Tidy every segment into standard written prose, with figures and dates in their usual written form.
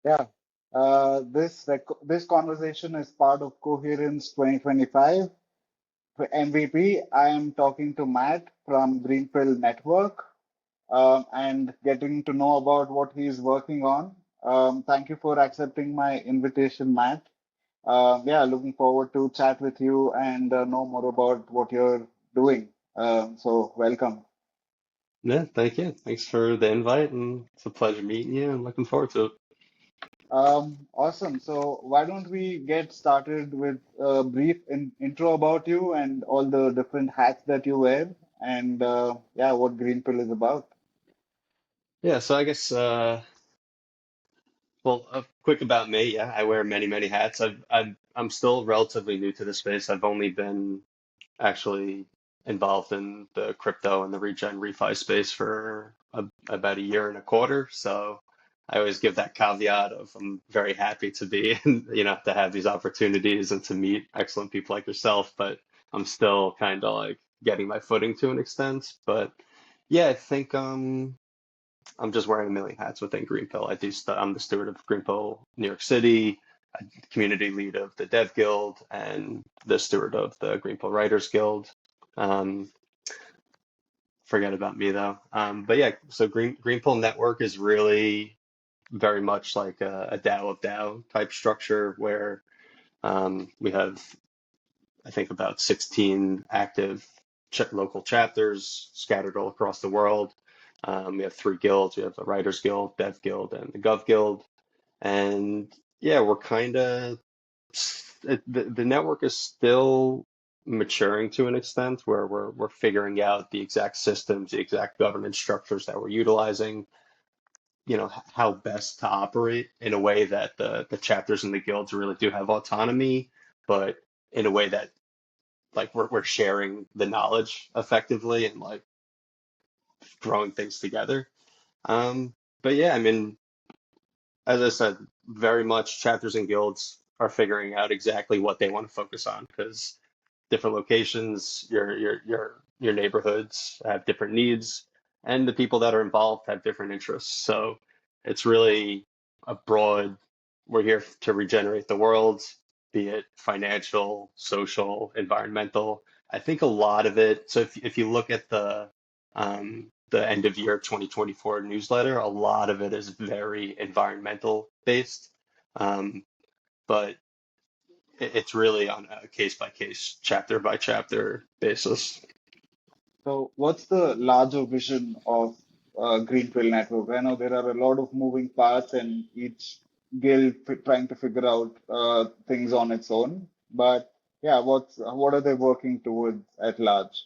Yeah. This conversation is part of Coherence 2025. For MVP, I am talking to Matt from Greenpill.network and getting to know about what he's working on. Thank you for accepting my invitation, Matt. Yeah, looking forward to chat with you and know more about what you're doing. So welcome. Yeah, thank you. Thanks for the invite, and it's a pleasure meeting you and looking forward to it. Awesome. So why don't we get started with a brief intro about you and all the different hats that you wear and yeah, what Green Pill is about. Yeah, so I guess quick about me. Yeah, I wear many, many hats. I'm still relatively new to the space. I've only been actually involved in the crypto and the regen refi space for about a year and a quarter. So I always give that caveat of I'm very happy to be, to have these opportunities and to meet excellent people like yourself, but I'm still kind of like getting my footing to an extent. But yeah, I think I'm just wearing a million hats within Greenpill. I'm the steward of Greenpill New York City, community lead of the Dev Guild, and the steward of the Greenpill Writers Guild. Um, Forget about me though. But yeah, so Greenpill Network is really very much like a DAO of DAO type structure where we have, I think, about 16 active local chapters scattered all across the world. We have three guilds. We have the Writers Guild, Dev Guild, and the Gov Guild. And yeah, we're kind of the network is still maturing to an extent where we're figuring out the exact systems, the exact governance structures that we're utilizing, how best to operate in a way that the chapters and the guilds really do have autonomy, but in a way that like we're sharing the knowledge effectively and like growing things together. But yeah, I mean, as I said, very much chapters and guilds are figuring out exactly what they want to focus on because different locations, your neighborhoods have different needs, and the people that are involved have different interests. So it's really a broad, we're here to regenerate the world, be it financial, social, environmental. I think a lot of it, so if you look at the end of year 2024 newsletter, a lot of it is very environmental based. Um, but it's really on a case by case, chapter by chapter basis. So what's the larger vision of Green Pill Network? I know there are a lot of moving parts and each guild trying to figure out things on its own. But yeah, what are they working towards at large?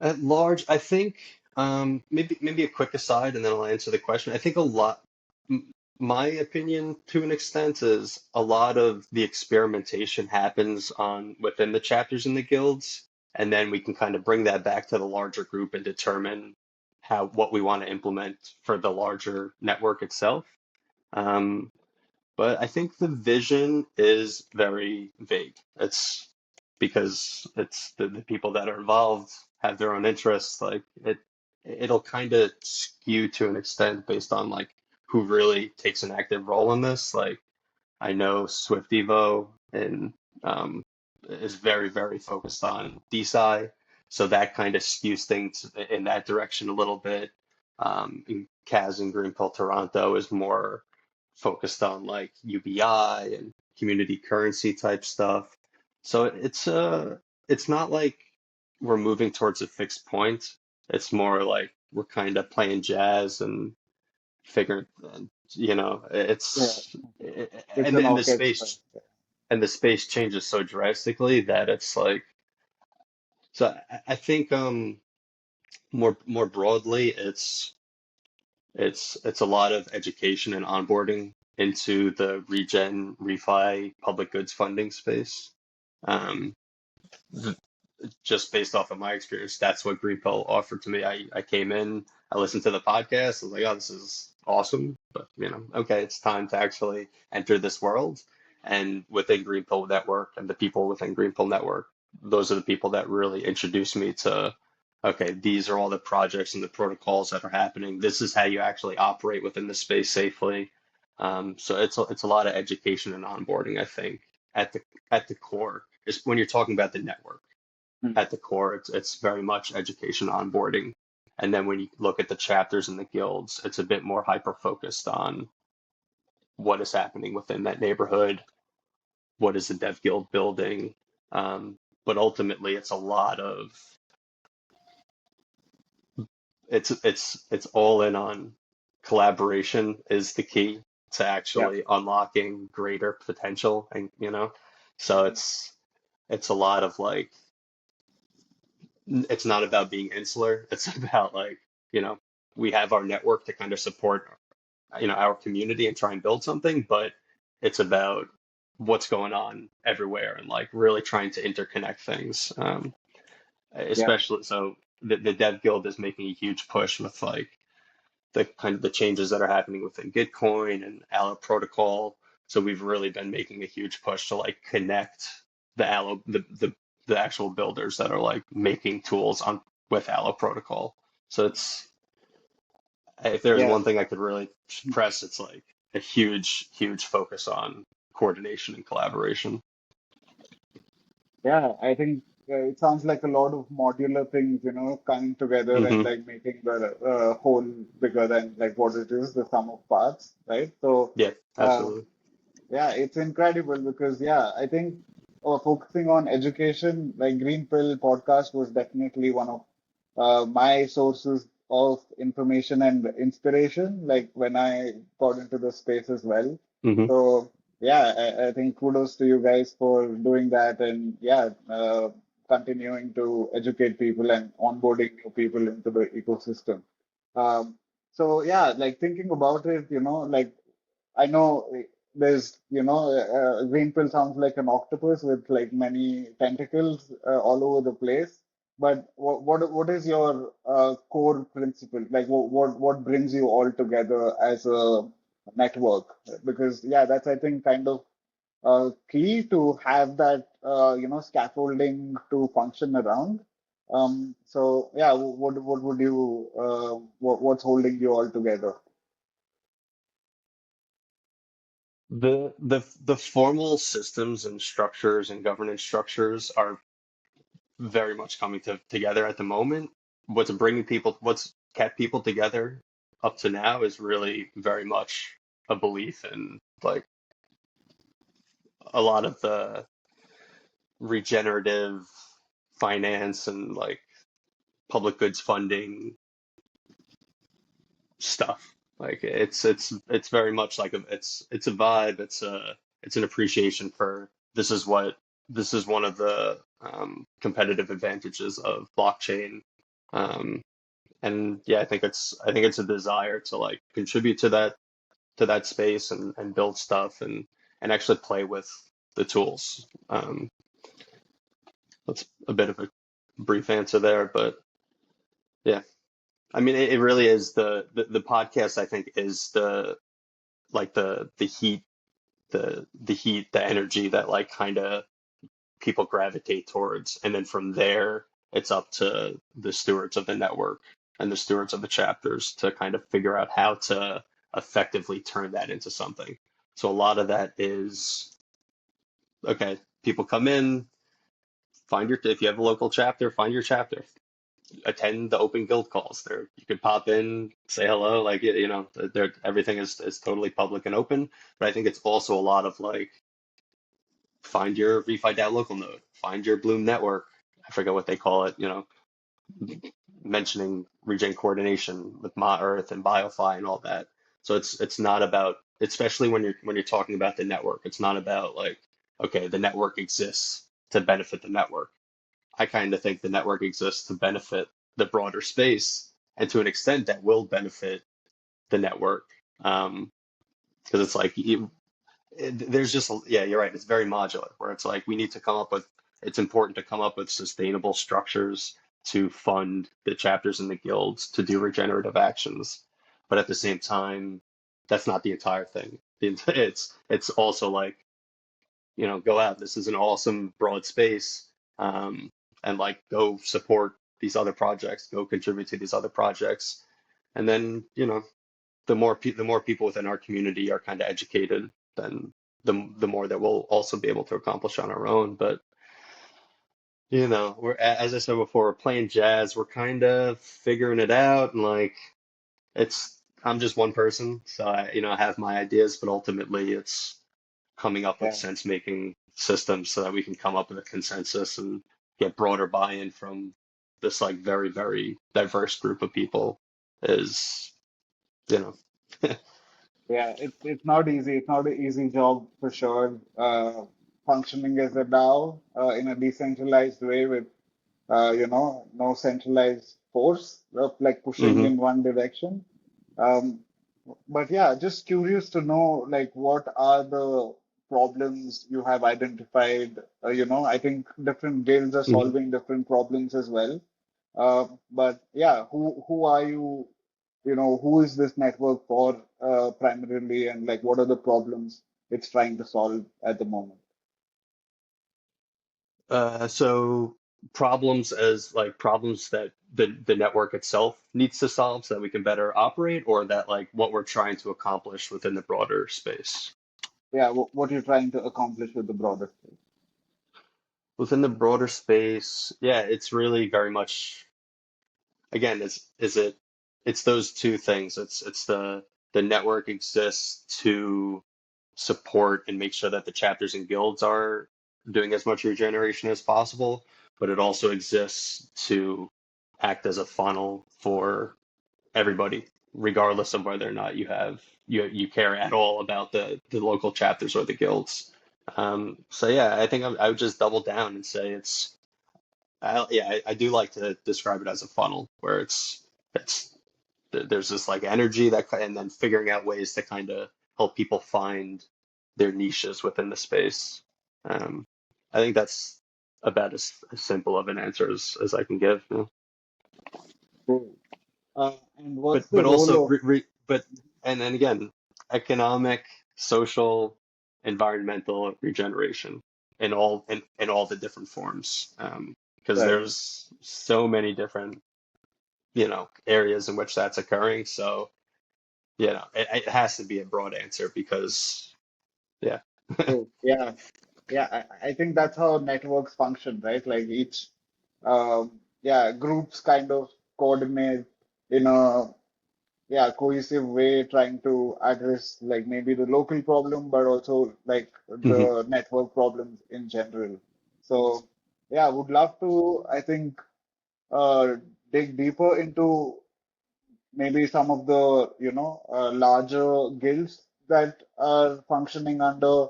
At large, I think maybe a quick aside, and then I'll answer the question. I think a lot, my opinion to an extent is a lot of the experimentation happens on within the chapters in the guilds, and then we can kind of bring that back to the larger group and determine how what we want to implement for the larger network itself. Um, But I think the vision is very vague. It's because it's the people that are involved have their own interests. Like it'll kind of skew to an extent based on like who really takes an active role in this. Like I know Swift Evo and is very, very focused on DeSci. So that kind of skews things in that direction a little bit. And Kaz and Greenpill Toronto is more focused on like UBI and community currency type stuff. So it's not like we're moving towards a fixed point. It's more like we're kind of playing jazz and figuring, Yeah, it's it's and an in the orchestra. space and the space changes so drastically that it's like so I think more broadly it's a lot of education and onboarding into the regen refi public goods funding space. Um, th- just based off of my experience, that's what Greenpill offered to me. I came in, I listened to the podcast, I was like, oh, this is awesome. But okay, it's time to actually enter this world. And within Greenpill Network and the people within Greenpill Network, those are the people that really introduced me to okay, these are all the projects and the protocols that are happening. This is how you actually operate within the space safely. So it's a lot of education and onboarding, I think, at the core. Is when you're talking about the network, Mm. at the core, it's very much education onboarding. And then when you look at the chapters and the guilds, it's a bit more hyper focused on what is happening within that neighborhood, what is the dev guild building. But ultimately, it's a lot of it's all in on collaboration is the key to Yeah. actually unlocking greater potential, and so it's a lot of like it's not about being insular. It's about like, you know, we have our network to kind of support, our community and try and build something, but it's about what's going on everywhere and like really trying to interconnect things. Yeah. Especially so the Dev Guild is making a huge push with like the kind of the changes that are happening within Gitcoin and Allo protocol. So we've really been making a huge push to like connect the Allo the actual builders that are like making tools on with Allo protocol. So it's if there's Yeah. one thing I could really press, it's like a huge focus on coordination and collaboration. Yeah, I think it sounds like a lot of modular things, coming together and Hmm. like making the whole bigger than like what it is, the sum of parts, right? So, Yeah, um, absolutely. yeah, it's incredible because, yeah, I think focusing on education, like Green Pill podcast was definitely one of my sources of information and inspiration, like when I got into the space as well. Hmm. So, yeah, I think kudos to you guys for doing that and, yeah, continuing to educate people and onboarding new people into the ecosystem. Um, so, yeah, like thinking about it, like I know there's, green pill sounds like an octopus with like many tentacles all over the place. But what is your core principle? Like what brings you all together as a network? Because yeah, that's I think kind of key to have that scaffolding to function around. So yeah, what would you what's holding you all together? The formal systems and structures and governance structures are very much coming together at the moment. What's kept people together up to now is really very much a belief in like a lot of the regenerative finance and like public goods funding stuff. Like it's very much like it's a vibe. It's an appreciation for this is one of the competitive advantages of blockchain. Um, and yeah, I think it's a desire to like contribute to that space and build stuff and actually play with the tools. That's a bit of a brief answer there, but yeah, I mean it really is the podcast I think is the like the heat the energy that like kind of people gravitate towards, and then from there it's up to the stewards of the network and the stewards of the chapters to kind of figure out how to effectively turn that into something. So a lot of that is okay, people come in, find your if you have a local chapter, find your chapter, attend the open guild calls. There, you could pop in, say hello, like there everything is totally public and open. But I think it's also a lot of like find your refi DAO local node, find your Bloom network. I forget what they call it. Mentioning regen coordination with Ma Earth and BioFi and all that. So it's not about, especially when you're talking about the network. It's not about like, okay, the network exists to benefit the network. I kind of think the network exists to benefit the broader space, and to an extent that will benefit the network. Because it's like there's just yeah, you're right. It's very modular, where it's like we need to come up with. It's important to come up with sustainable structures to fund the chapters and the guilds to do regenerative actions, but at the same time, that's not the entire thing. It's also like go out. This is an awesome broad space, and like go support these other projects, go contribute to these other projects. And then, the more people within our community are kind of educated, then the more that we'll also be able to accomplish on our own. But as I said before, we're playing jazz. We're kind of figuring it out, and like I'm just one person, so I have my ideas, but ultimately it's coming up with Yeah, sense-making systems so that we can come up with a consensus and get broader buy-in from this like very, very diverse group of people is, you know. yeah, it's not easy. It's not an easy job for sure. Functioning as a DAO in a decentralized way with no centralized force of like pushing Hmm. in one direction. Um, but yeah, just curious to know like what are the problems you have identified? I think different guilds are Hmm. solving different problems as well. But yeah, who are you? Who is this network for primarily, and like what are the problems it's trying to solve at the moment? So problems as like problems that the network itself needs to solve so that we can better operate, or that like what we're trying to accomplish within the broader space. Yeah, what you're trying to accomplish with the broader space. Within the broader space, yeah, it's really very much, again, it's those two things. It's the network exists to support and make sure that the chapters and guilds are doing as much regeneration as possible, but it also exists to act as a funnel for everybody, regardless of whether or not you care at all about the local chapters or the guilds. So yeah, I think I would just double down and say I do like to describe it as a funnel where it's there's this like energy and then figuring out ways to kind of help people find their niches within the space. Um, I think that's about as simple of an answer as I can give. Cool. And But what's the but also role of and then again, economic, social, environmental regeneration in all the different forms. Because right? there's so many different areas in which that's occurring. So it has to be a broad answer because yeah. Cool. Yeah, yeah. I think that's how networks function, right? Like each, groups kind of coordinate in a cohesive way, trying to address like maybe the local problem, but also like Mhm. the network problems in general. So yeah, would love to, I think, uh, dig deeper into maybe some of the larger guilds that are functioning under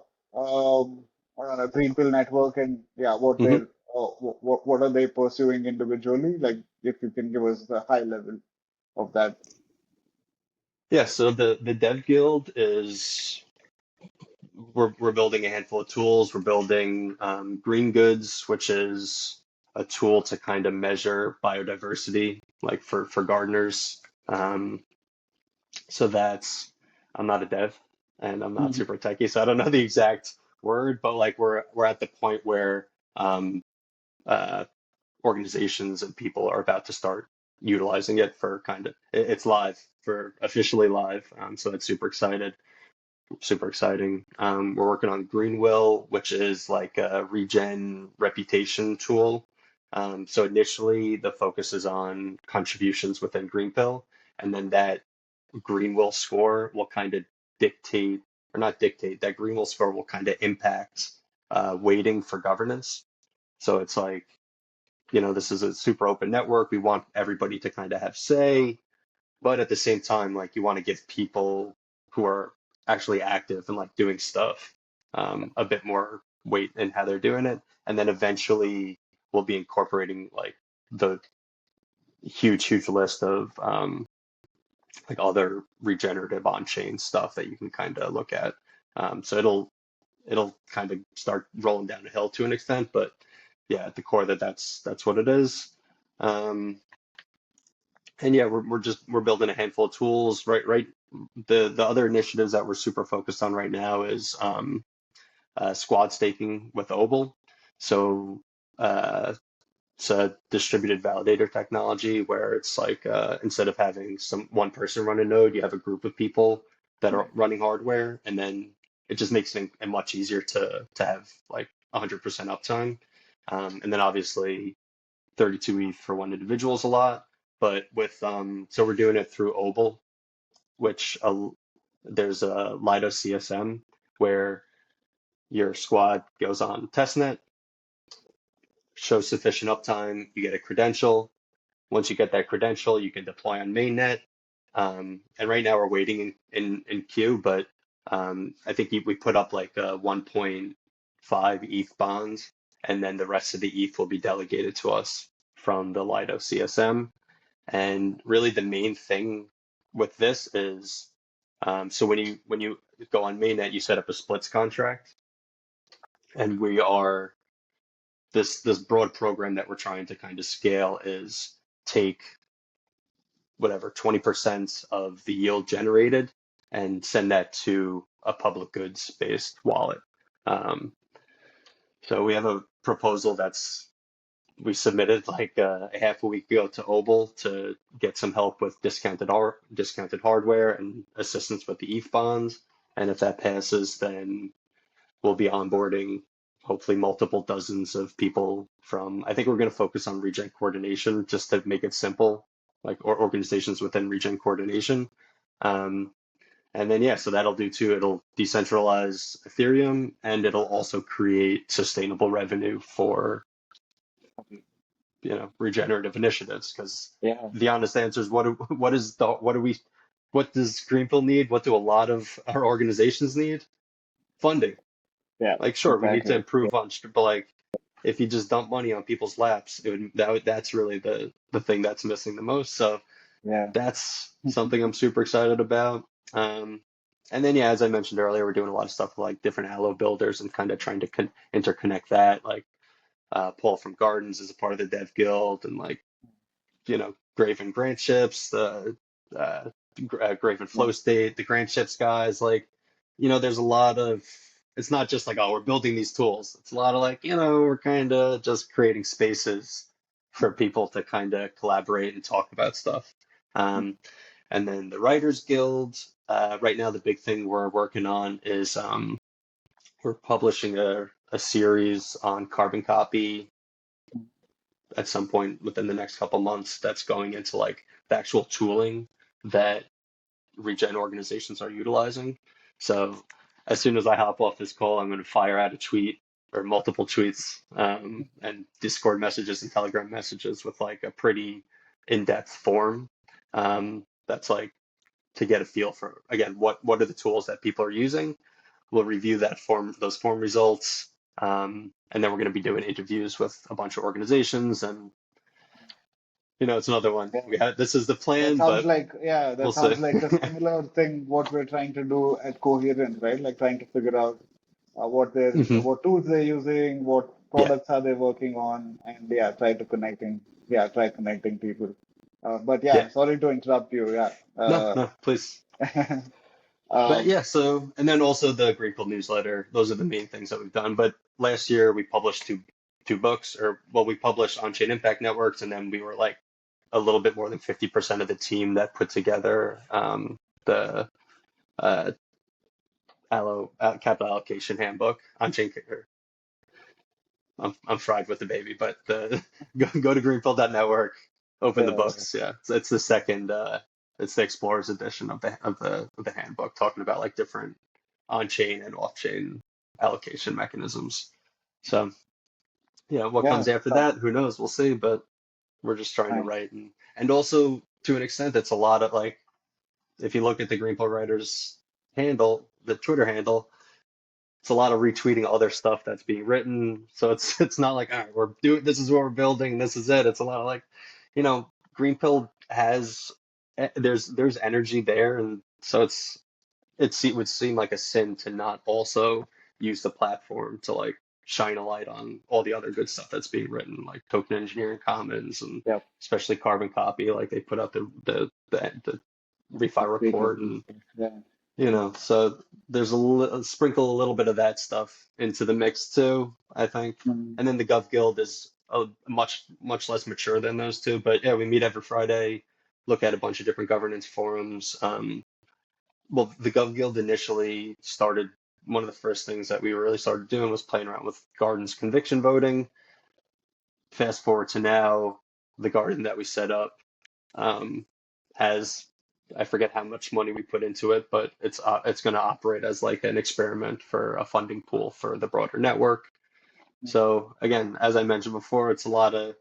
Greenpill network, and yeah, Mhm. what are they pursuing individually? Like if you can give us a high level of that. Yeah, so the Dev Guild is we're building a handful of tools. We're building Green Goods, which is a tool to kind of measure biodiversity, like for gardeners. Um, so that's I'm not a dev and I'm not Mhm. super techy, so I don't know the exact word, but like we're at the point where uh, organizations and people are about to start utilizing it for it's live for officially live. So that's super exciting. We're working on Greenwill, which is like a regen reputation tool. So initially the focus is on contributions within Greenpill, and then that Greenwill score will kind of dictate, or not dictate, that Greenwill score will kind of impact weighting for governance. So it's like, this is a super open network. We want everybody to kind of have say, but at the same time, like you want to give people who are actually active and like doing stuff a bit more weight in how they're doing it. And then eventually we'll be incorporating like the huge list of like other regenerative on-chain stuff that you can kind of look at. So it'll kind of start rolling down a hill to an extent, but yeah, at the core that's what it is. Um, and yeah, we're building a handful of tools. Right. The other initiatives that we're super focused on right now is squad staking with Obel. So uh, It's a distributed validator technology where it's like instead of having one person run a node, you have a group of people that are Right. running hardware, and then it just makes it much easier to have like 100% uptime. And then obviously 32 ETH for one individual is a lot, but with so we're doing it through Obel, which there's a Lido CSM where your squad goes on testnet, shows sufficient uptime, you get a credential. Once you get that credential, you can deploy on mainnet. And right now we're waiting in queue, but I think we put up like a 1.5 ETH bonds, and then the rest of the ETH will be delegated to us from the Lido CSM. And really, the main thing with this is so when you go on mainnet, you set up a splits contract, and we are this broad program that we're trying to kind of scale is take whatever 20% of the yield generated and send that to a public goods based wallet. Um, so we have a proposal that's we submitted like a half a week ago to Obel to get some help with discounted hardware and assistance with the ETH bonds. And if that passes, then we'll be onboarding hopefully multiple dozens of people from, I think we're going to focus on regen coordination just to make it simple, like or organizations within regen coordination. Um, and then, yeah, so that'll do too. It'll decentralize Ethereum and it'll also create sustainable revenue for, regenerative initiatives. Because Yeah. the honest answer is what does Greenfield need? What do a lot of our organizations need? Funding. Yeah. Like, sure, we need to Exactly. improve on, but like, if you just dump money on people's laps, that's really the thing that's missing the most. So Yeah. that's something I'm super excited about. Um, and then yeah, as I mentioned earlier, we're doing a lot of stuff with like different allo builders and kind of trying to interconnect that. Like Paul from Gardens is a part of the Dev Guild, and like Graven Grant Ships, the Graven Yeah. Flow State, the Grant Ships guys. Like, there's a lot of. It's not just like, oh, we're building these tools. It's a lot of like, we're kind of just creating spaces for people to kind of collaborate and talk about stuff. Um, and then the Writers Guild. Right now, the big thing we're working on is we're publishing a series on carbon copy at some point within the next couple months that's going into like the actual tooling that regen organizations are utilizing. So as soon as I hop off this call, I'm going to fire out a tweet or multiple tweets and Discord messages and Telegram messages with like a pretty in-depth form that's like to get a feel for again what are the tools that people are using. We'll review those form results, and then we're going to be doing interviews with a bunch of organizations and it's another one. Yeah. This is the That plan, sounds but like, yeah, we'll that see. sounds like a similar thing what we're trying to do at Coherence, right? Like trying to figure out Hmm. what tools they're using, what Yeah. products are they working on, and yeah, try connecting people. But yeah, Yeah. sorry to interrupt you. Yeah. No, no, please. But Um, yeah, so and then also the Greenfield newsletter. Those are the main things that we've done. But last year we published two books, or well, we published on-chain impact networks, and then we were like a little bit more than 50% of the team that put together the uh, capital allocation handbook on-chain. I'm fried with the baby, but go to Greenfield.network, open the yeah, books. Yeah, it's the second. It's the Explorers edition of the handbook, talking about like different on-chain and off-chain allocation mechanisms. So yeah, what yeah, comes after so, that, who knows? We'll see. But we're just trying to nice. write and also to an extent, it's a lot of like if you look at the Greenfield writers handle, the Twitter handle, it's a lot of retweeting other stuff that's being written. So it's not like, all right, we're doing this is what we're building, this is it. It's a lot of like, Greenpill has there's energy there, and so it would seem like a sin to not also use the platform to like shine a light on all the other good stuff that's being written, like token engineering commons and Yeah, especially carbon copy. Like they put out the refi the report papers and and stuff. Yeah. so there's sprinkle a little bit of that stuff into the mix too, I think. Mm. And then the Gov Guild is much less mature than those two. But yeah, we meet every Friday, look at a bunch of different governance forums. Well, the Gov Guild initially started. One of the first things that we really started doing was playing around with Garden's conviction voting. Fast forward to now, the Garden that we set up um, has, I forget how much money we put into it, but it's going to operate as like an experiment for a funding pool for the broader network. So again, as I mentioned before, it's a lot of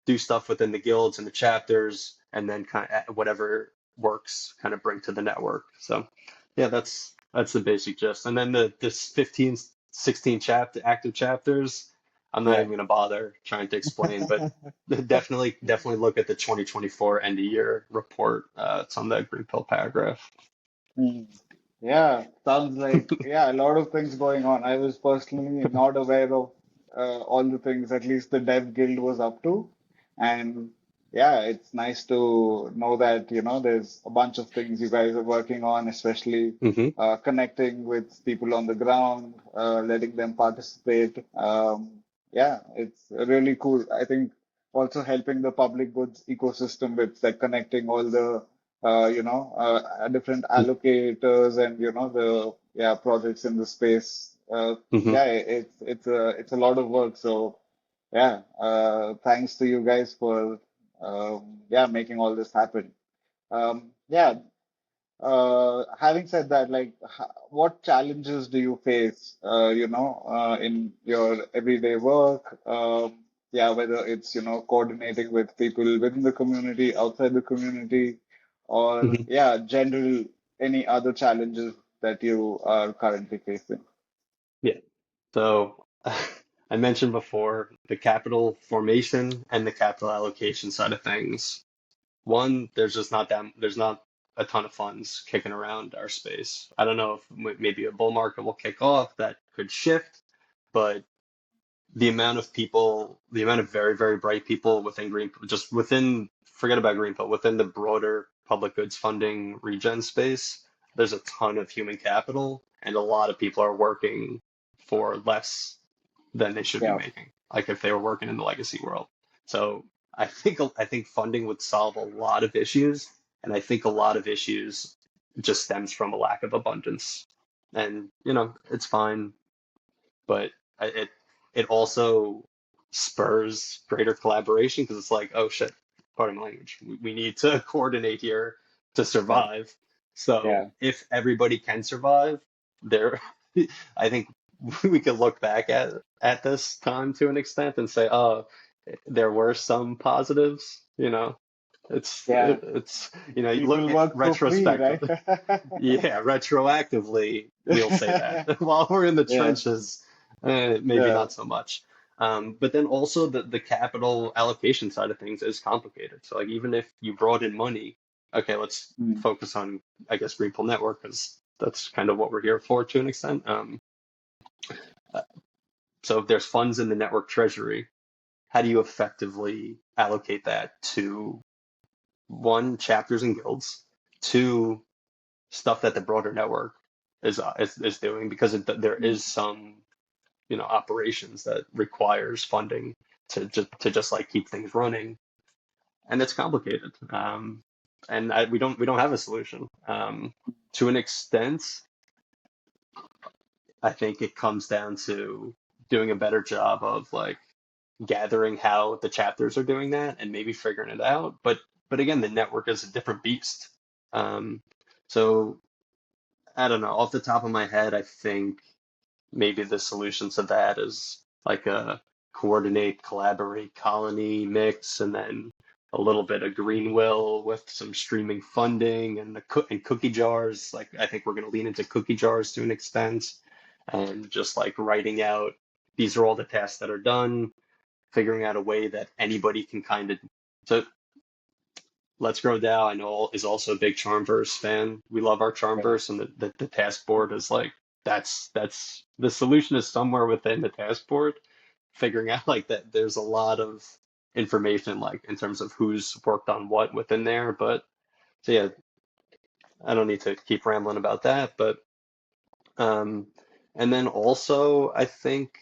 do stuff within the guilds and the chapters, and then kind of whatever works, kind of bring to the network. So yeah, that's the basic gist. And then this 15, 16 active chapters, I'm not Yeah. even gonna bother trying to explain, but definitely look at the 2024 end of year report. It's on the Green Pill paragraph. Mm. Yeah, sounds like, yeah, a lot of things going on. I was personally not aware of all the things at least the Dev Guild was up to. And yeah, it's nice to know that, there's a bunch of things you guys are working on, especially Hmm. connecting with people on the ground, letting them participate. Yeah, it's really cool. I think also helping the public goods ecosystem with like connecting all the different allocators and the projects in the space. Hmm. Yeah, it's a lot of work. So yeah, thanks to you guys for making all this happen. Yeah, having said that, like, what challenges do you face, in your everyday work? Yeah, whether it's, coordinating with people within the community, outside the community, or Hmm. yeah, general any other challenges that you are currently facing? Yeah. So I mentioned before the capital formation and the capital allocation side of things. One, there's not a ton of funds kicking around our space. I don't know if maybe a bull market will kick off that could shift, but the amount of very, very bright people within just within, forget about Greenpill, within the broader public goods funding regen space, there's a ton of human capital, and a lot of people are working for less than they should be Yeah, making, like if they were working in the legacy world. So I think funding would solve a lot of issues, and I think a lot of issues just stems from a lack of abundance. And it's fine, but it it also spurs greater collaboration because it's like, oh shit, pardon my language, we need to coordinate here to yeah, survive. So yeah, if everybody can survive, there, I think we could look back at this time to an extent and say, oh, there were some positives. yeah. It's you look People at work for free, right? retrospectively. Yeah, retroactively, we'll say that. While we're in the Yeah, trenches, maybe yeah. not so much. But then also the capital allocation side of things is complicated. So like even if you brought in money, okay, let's Mm. focus on, I guess, Greenpill.network because that's kind of what we're here for to an extent. Uh, so if there's funds in the network treasury, how do you effectively allocate that to one, chapters and guilds, two, stuff that the broader network is doing because there Mm. is some operations that requires funding to just like keep things running, and it's complicated. And we don't have a solution. To an extent, I think it comes down to doing a better job of like gathering how the chapters are doing that and maybe figuring it out. But again, the network is a different beast. Um, so I don't know. Off the top of my head, I think maybe the solution to that is like a coordinate, collaborate, colony mix, and then a little bit of Greenwill with some streaming funding and and cookie jars. Like I think we're going to lean into cookie jars to an extent, and just like writing out these are all the tasks that are done, figuring out a way that anybody can kind of. So Let's Grow DAO, I know, is also a big Charmverse fan. We love our Yeah. Charmverse, and the task board is like that's the solution is somewhere within the task board. Figuring out like that, there's a lot of information like in terms of who's worked on what within there. But so yeah, I don't need to keep rambling about that. But um, and then also I think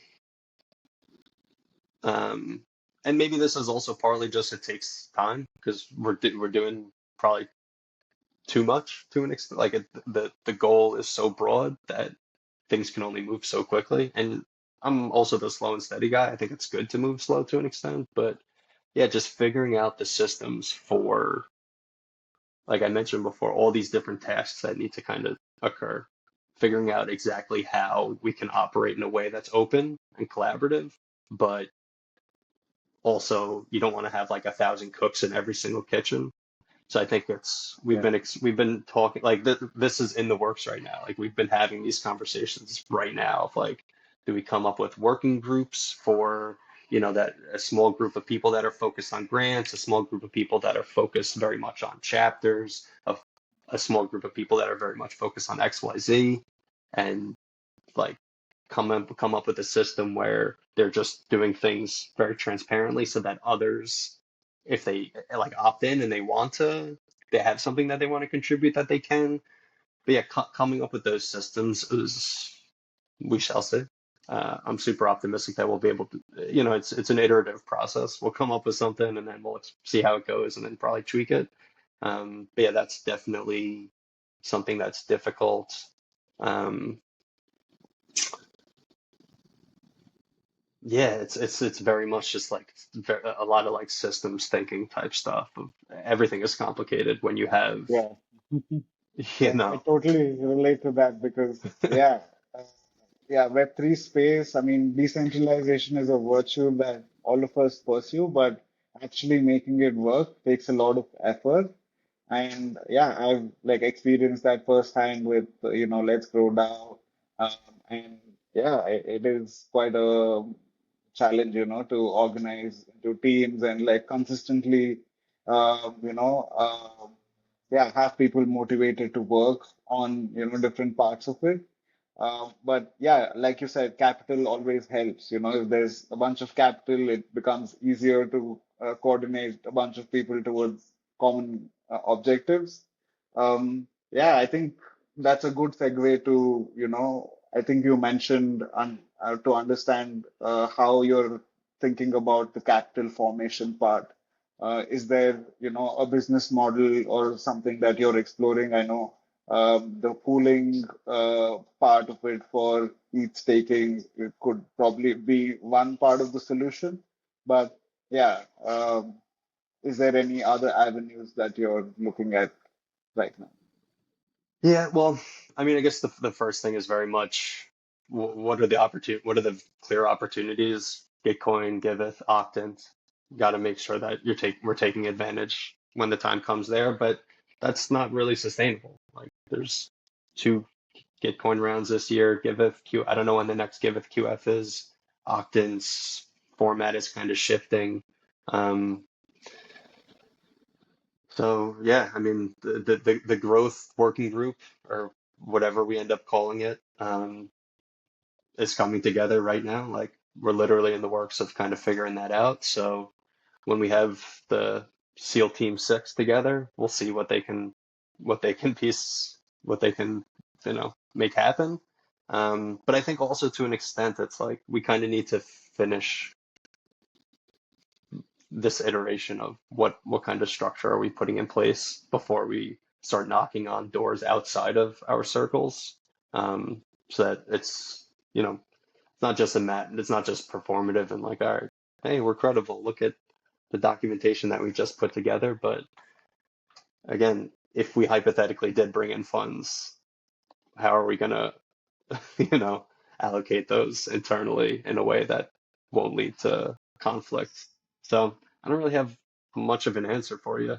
and maybe this is also partly just it takes time because we're doing probably too much to an extent. Like the goal is so broad that things can only move so quickly. And I'm also the slow and steady guy. I think it's good to move slow to an extent, but yeah, just figuring out the systems for, like I mentioned before, all these different tasks that need to kind of occur. Figuring out exactly how we can operate in a way that's open and collaborative, but also you don't want to have like 1,000 cooks in every single kitchen. So I think it's Yeah, we've been talking like this is in the works right now. Like we've been having these conversations right now of like, do we come up with working groups for, that a small group of people that are focused on grants, a small group of people that are focused very much on chapters, of a small group of people that are very much focused on XYZ, and like come up with a system where they're just doing things very transparently so that others, if they like opt in and they want to, they have something that they want to contribute that they can. But yeah, coming up with those systems is, we shall see. I'm super optimistic that we'll be able to, it's an iterative process. We'll come up with something and then we'll see how it goes and then probably tweak it. But yeah, that's definitely something that's difficult. Um, Yeah, it's very much just like a lot of like systems thinking type stuff. Everything is complicated when you have, yeah. you Yeah, I know, totally relate to that because, yeah, uh, yeah, Web3 space, I mean, decentralization is a virtue that all of us pursue, but actually making it work takes a lot of effort. And yeah, I've like experienced that firsthand with, Let's Grow DAO. Um, and yeah, it is quite a challenge, to organize into teams and like consistently, uh, you know, uh, yeah, have people motivated to work on, different parts of it. But yeah, like you said, capital always helps. If there's a bunch of capital, it becomes easier to coordinate a bunch of people towards common objectives. Yeah, I think that's a good segue to, I think you mentioned to understand how you're thinking about the capital formation part. Is there, a business model or something that you're exploring? I know the pooling part of it for ETH staking, it could probably be one part of the solution. But yeah, is there any other avenues that you're looking at right now? yeah. Well, I mean, I guess the first thing is very much what are the clear opportunities? Gitcoin, Giveth, Octant. Got to make sure that we're taking advantage when the time comes there, but that's not really sustainable. Like there's two Gitcoin rounds this year. Giveth Q. I don't know when the next Giveth QF is. Octan's format is kind of shifting. Um, so yeah, I mean the growth working group or whatever we end up calling it is coming together right now. Like we're literally in the works of kind of figuring that out. So when we have the SEAL Team Six together, we'll see what they can piece what they can make happen. But I think also to an extent, it's like we kind of need to finish this iteration of what kind of structure are we putting in place before we start knocking on doors outside of our circles, so that it's not just it's not just performative and like, all right, hey, we're credible, look at the documentation that we just put together. But again, if we hypothetically did bring in funds, how are we gonna you know allocate those internally in a way that won't lead to conflict? So I don't really have much of an answer for you.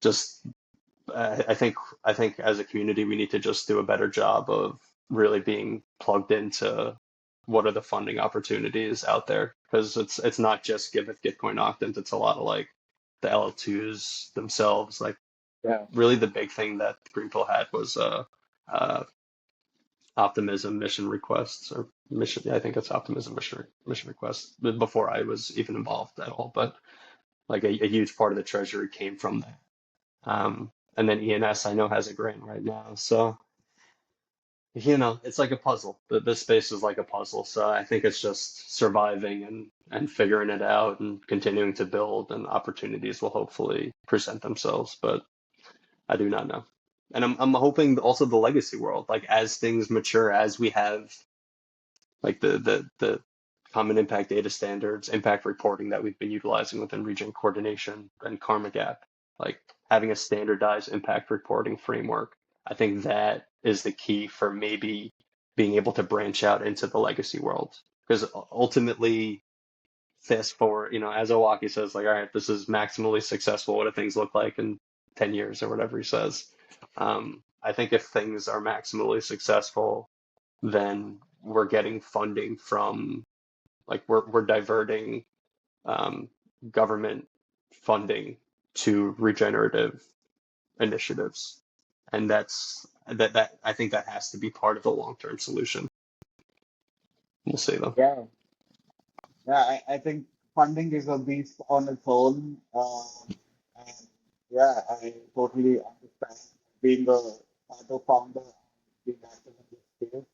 Just I think as a community we need to just do a better job of really being plugged into what are the funding opportunities out there, because it's not just Giveth, Gitcoin, Octant. It's a lot of like the LL2s themselves. Like Yeah, really the big thing that Greenpill had was uh, optimism mission requests or mission. Yeah, I think it's optimism mission requests. Before I was even involved at all, but like a huge part of the treasury came from that. And then ENS I know has a grant right now. So it's like a puzzle. The space is like a puzzle. So I think it's just surviving and figuring it out and continuing to build, and opportunities will hopefully present themselves. But I do not know. And I'm hoping also the legacy world, like as things mature, as we have like the common impact data standards, impact reporting that we've been utilizing within region coordination and Karma Gap, like having a standardized impact reporting framework. I think that is the key for maybe being able to branch out into the legacy world. Because ultimately, fast forward, as Owaki says, like, all right, this is maximally successful. What do things look like in 10 years or whatever he says? I think if things are maximally successful, then we're getting funding from, like, we're diverting um, government funding to regenerative initiatives, and that I think that has to be part of the long-term solution. We'll see though. Yeah, yeah. I think funding is a beast on its own. And yeah, I totally understand being a startup founder and being active in this space.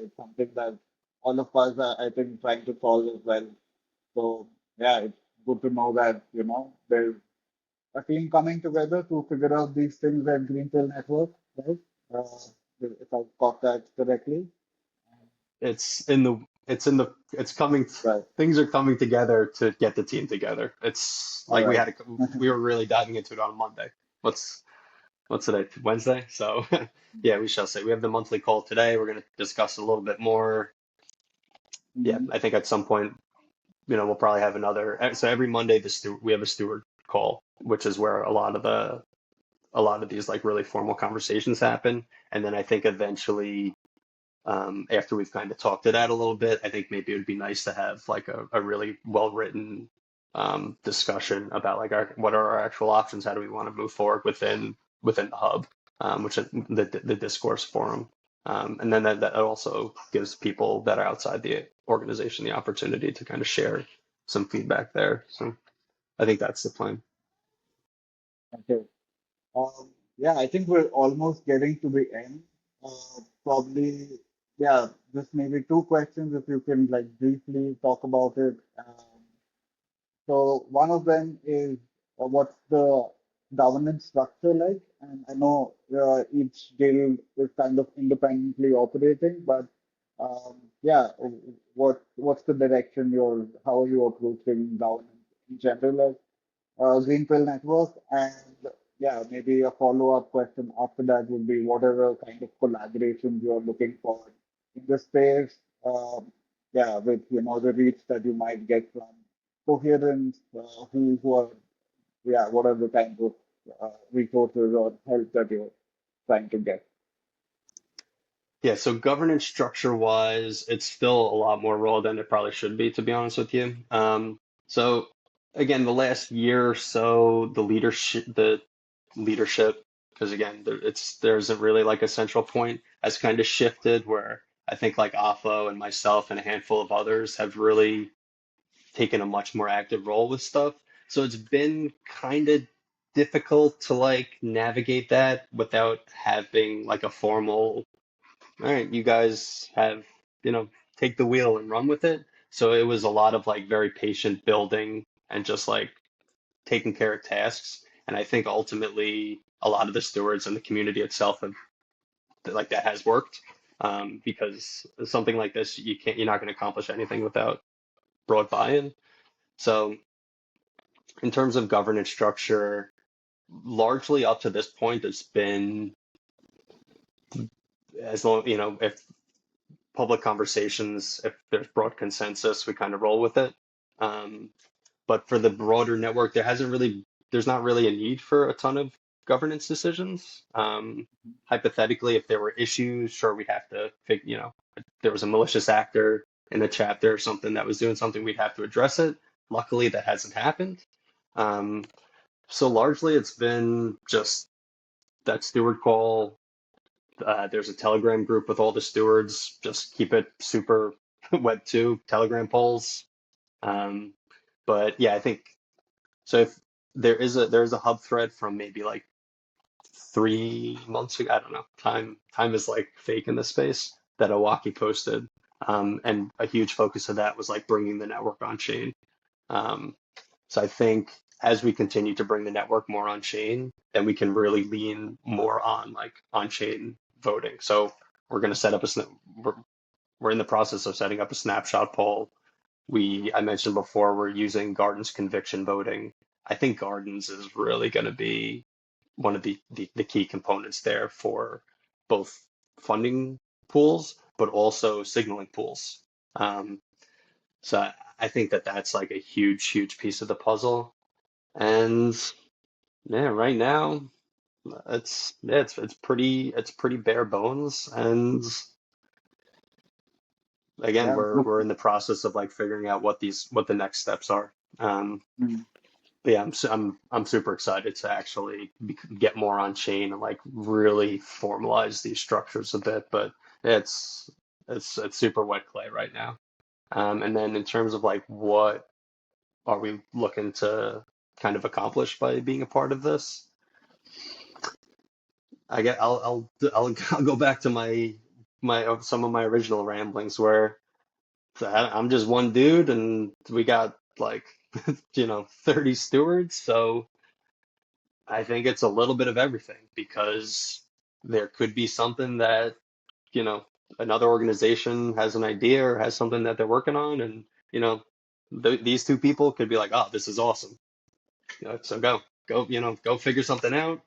It's something that all of us are, I think, trying to solve as well. So yeah, it's good to know that, there's a team coming together to figure out these things at Greenpill Network, right? Uh, if I got that correctly. It's coming, Right. things are coming together to get the team together. It's All like right. we were really diving into it on Monday. What's what's today? Wednesday? So yeah, we shall say. We have the monthly call today. We're going to discuss a little bit more. Yeah, Hmm. I think at some point, we'll probably have another. So every Monday, we have a steward call, which is where a lot of these like really formal conversations happen. And then I think eventually, after we've kind of talked it out a little bit, I think maybe it would be nice to have like a really well written discussion about like what are our actual options? How do we want to move forward within the hub, which is the discourse forum. And then that also gives people that are outside the organization the opportunity to kind of share some feedback there. So I think that's the plan. Okay. Yeah, I think we're almost getting to the end. Probably, yeah, just maybe two questions if you can like briefly talk about it. So one of them is what's the governance structure like? And I know each guild is kind of independently operating, but yeah, what's the direction how are you approaching governance in general as Greenpill Network? And yeah, maybe a follow-up question after that would be what are the kind of collaborations you're looking for in the space? Yeah, with the reach that you might get from Coherence, who are, yeah, what are the kinds of resources or help that you're trying to get? Yeah, so governance structure wise, it's still a lot more raw than it probably should be, to be honest with you. So again, the last year or so, the leadership, because again, there isn't really like a central point, has kind of shifted where I think like Afo and myself and a handful of others have really taken a much more active role with stuff. So it's been kind of difficult to like navigate that without having like a formal, all right, you guys have, you know, take the wheel and run with it. So it was a lot of like very patient building and just like taking care of tasks. And I think ultimately a lot of the stewards and the community itself have like that has worked. Because something like this, you're not going to accomplish anything without broad buy-in. So in terms of governance structure, largely up to this point, it's been as long, if public conversations, if there's broad consensus, we kind of roll with it. Um, but for the broader network, there's not really a need for a ton of governance decisions. Hypothetically, if there were issues, sure, we'd have to if there was a malicious actor in the chapter or something that was doing something, we'd have to address it. Luckily, that hasn't happened. Um, so largely, it's been just that steward call. There's a Telegram group with all the stewards. Just keep it super Web 2 Telegram polls. Um, but yeah, I think so. If there is a hub thread from maybe like 3 months ago. I don't know. Time is like fake in this space that Owaki posted. And a huge focus of that was like bringing the network on chain. Um, so I think as we continue to bring the network more on chain, then we can really lean more on like on chain voting. So we're going to set up we're in the process of setting up a snapshot poll. I mentioned before we're using Gardens conviction voting. I think Gardens is really going to be one of the key components there for both funding pools, but also signaling pools. Um, so I think that that's like a huge piece of the puzzle. And yeah, right now it's pretty bare bones. And again, Yeah. we're in the process of like figuring out what the next steps are. Mm. But yeah, I'm super excited to actually get more on chain and like really formalize these structures a bit. But it's it's super wet clay right now. And then in terms of like what are we looking to kind of accomplish by being a part of this? I'll go back to my some of my original ramblings where I'm just one dude and we got like 30 stewards, so I think it's a little bit of everything because there could be something that, you know, another organization has an idea or has something that they're working on, and, these two people could be like, oh, this is awesome. So go figure something out,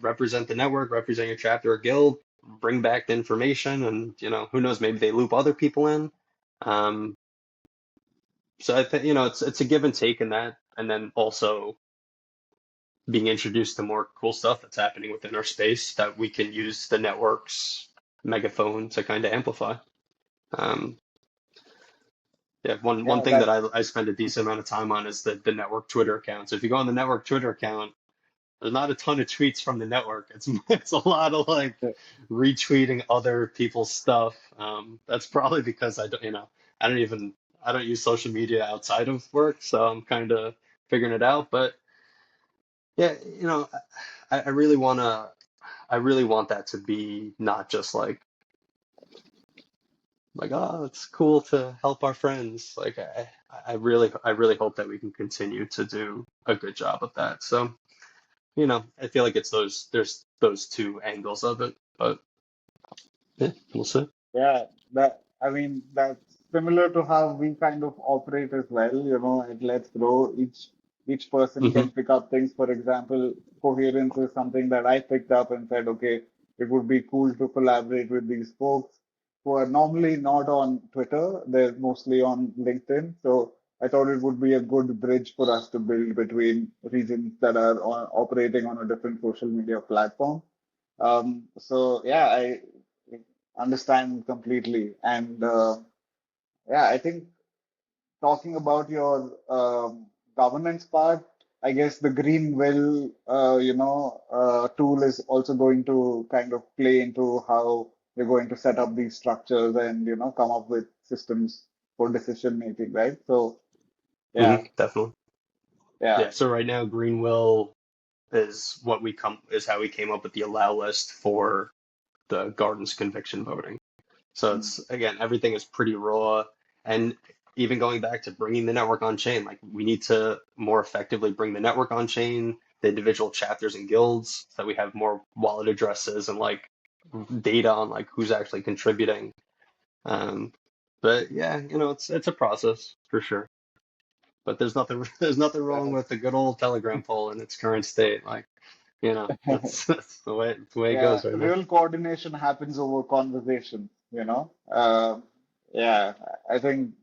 represent the network, represent your chapter or guild, bring back the information, and, who knows, maybe they loop other people in. Um, so I think, it's a give and take in that, and then also being introduced to more cool stuff that's happening within our space that we can use the network's megaphone to kind of amplify. Um, yeah, one Yeah, thing that that I spend a decent amount of time on is the network Twitter account. So if you go on the network Twitter account, there's not a ton of tweets from the network. It's a lot of like retweeting other people's stuff. That's probably because I don't even I don't use social media outside of work, so I'm kind of figuring it out. But yeah, I really I really want that to be not just like, oh, it's cool to help our friends. Like I really hope that we can continue to do a good job of that. So, I feel like there's those two angles of it, but yeah, we'll see. Yeah, that I mean that's similar to how we kind of operate as well, at Let's Grow. Each person Hmm. can pick up things. For example, coherence is something that I picked up and said, okay, it would be cool to collaborate with these folks who are normally not on Twitter. They're mostly on LinkedIn. So I thought it would be a good bridge for us to build between regions that are operating on a different social media platform. So yeah, I understand completely. And yeah, I think talking about your governance part, I guess the Greenwill, tool is also going to kind of play into how you're going to set up these structures and, come up with systems for decision making, right? So yeah, Definitely. yeah. Yeah. So right now, Greenwill is how we came up with the allow list for the Gardens conviction voting. So Mm. it's again, everything is pretty raw. And even going back to bringing the network on chain, like we need to more effectively bring the network on chain, the individual chapters and guilds, so that we have more wallet addresses and like data on like who's actually contributing. Um, but yeah, it's a process for sure. But there's nothing there's nothing wrong Yeah. with the good old Telegram poll in its current state. Like, that's the way it Yeah, goes right now. real coordination happens over conversation, yeah, I think,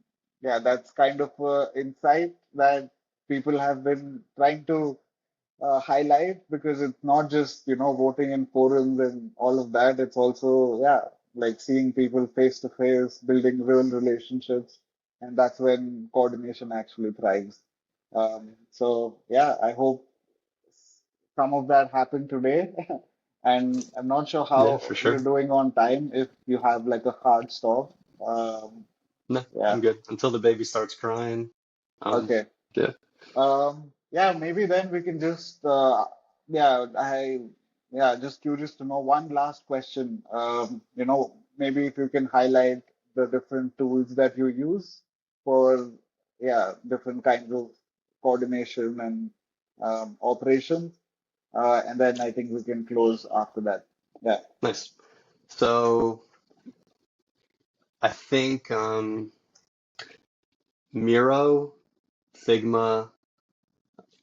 yeah, that's kind of insight that people have been trying to highlight because it's not just, voting in forums and all of that. It's also, yeah, like seeing people face to face, building real relationships, and that's when coordination actually thrives. So, yeah, I hope some of that happened today. And I'm not sure Yeah, for how you're sure. doing on time if you have like a hard stop. Um, No, yeah, I'm good until the baby starts crying. Um, okay. yeah. Yeah, maybe then we can just, yeah, I yeah, just curious to know one last question. Maybe if you can highlight the different tools that you use for, yeah, different kinds of coordination and operations. And then I think we can close after that. Yeah. Nice. So I think Miro, Figma,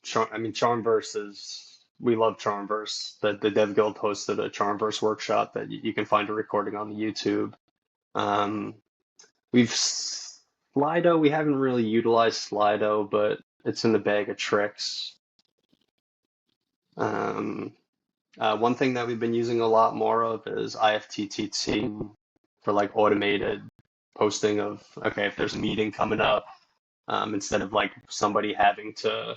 Charmverse is, we love Charmverse. The Dev Guild hosted a Charmverse workshop that you can find a recording on the YouTube. Um, we've Slido, we haven't really utilized Slido, but it's in the bag of tricks. Um, one thing that we've been using a lot more of is IFTTT for like automated posting of, okay, if there's a meeting coming up, instead of like somebody having to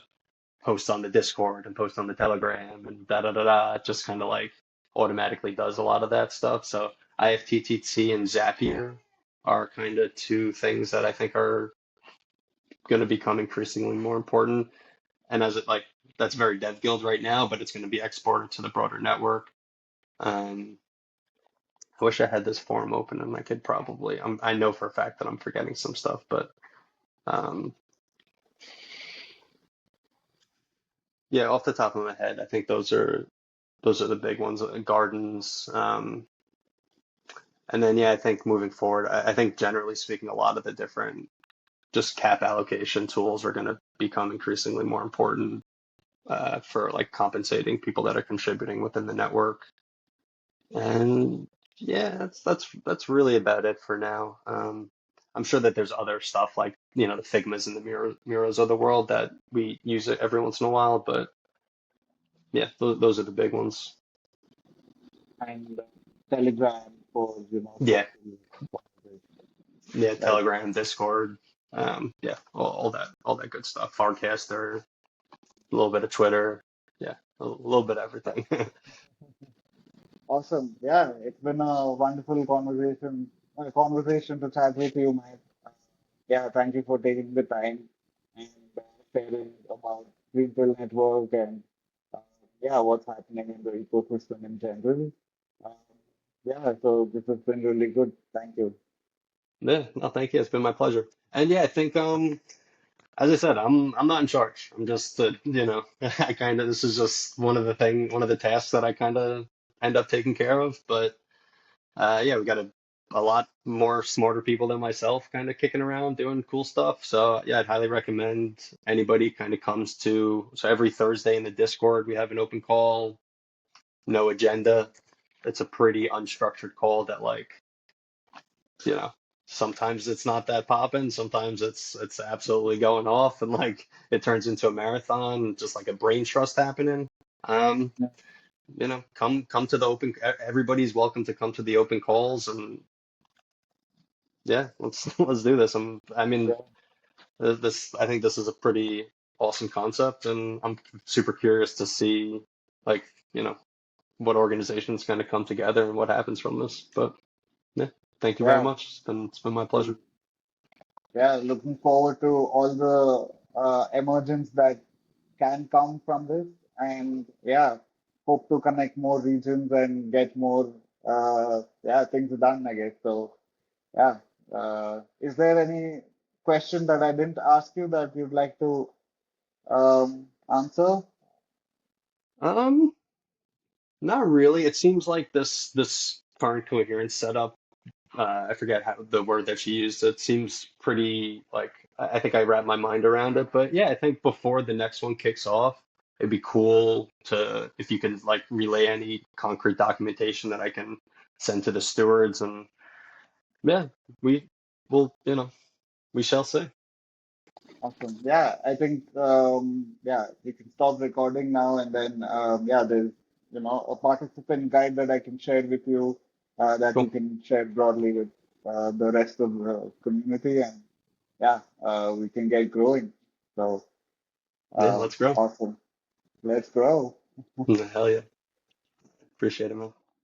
post on the Discord and post on the Telegram and da da da da, it just kind of like automatically does a lot of that stuff. So IFTTT and Zapier are kind of two things that I think are going to become increasingly more important. And as it like, that's very dev guild right now, but it's going to be exported to the broader network. Um, I wish I had this forum open and I could probably, I know for a fact that I'm forgetting some stuff, but um, yeah, off the top of my head, I think those are the big ones. Gardens, and then yeah, I think moving forward, I think generally speaking, a lot of the different just cap allocation tools are going to become increasingly more important for like compensating people that are contributing within the network. And yeah, that's really about it for now. I'm sure that there's other stuff like the Figmas and the Miros of the world that we use it every once in a while, but yeah, those are the big ones. And Telegram for, Yeah, social yeah, like Telegram, Discord, yeah, all that good stuff. Farcaster, a little bit of Twitter, yeah, a little bit of everything. awesome. Yeah, it's been a wonderful conversation to chat with you, Mike. Uh, yeah, thank you for taking the time and sharing about Greenpill Network and uh, yeah, what's happening in the ecosystem in general. Um, yeah, so this has been really good. Thank you. Yeah, no, thank you. It's been my pleasure. And yeah, I think as I said, I'm not in charge. I'm just I kind of this is just one of the tasks that I kind of end up taking care of. But yeah, we got a lot more smarter people than myself kind of kicking around doing cool stuff. So yeah, I'd highly recommend anybody kind of comes to. So every Thursday in the Discord, we have an open call, no agenda. It's a pretty unstructured call that like, you know, sometimes it's not that popping, sometimes it's absolutely going off and like it turns into a marathon, just like a brain trust happening. Um, Yeah, come to the open. Everybody's welcome to come to the open calls, and yeah, let's let's do this. I mean, yeah, this I think this is a pretty awesome concept, and I'm super curious to see like you know what organizations kind of come together and what happens from this. But yeah, thank you very yeah. much. It's been my pleasure. Yeah, looking forward to all the emergence that can come from this. And yeah, hope to connect more regions and get more yeah, things done, I guess. So yeah, is there any question that I didn't ask you that you'd like to answer? Um, Not really. It seems like this current coherence setup. I forget how the word that she used. It seems pretty like I think I wrapped my mind around it. But yeah, I think before the next one kicks off, it'd be cool to if you can like relay any concrete documentation that I can send to the stewards. And yeah, we will, we shall see. Awesome. Yeah, I think yeah, we can stop recording now and then yeah, there's a participant guide that I can share with you that you Cool. can share broadly with the rest of the community and yeah, we can get growing. So Yeah, let's grow. awesome. Let's grow. Hell yeah. Appreciate it, man.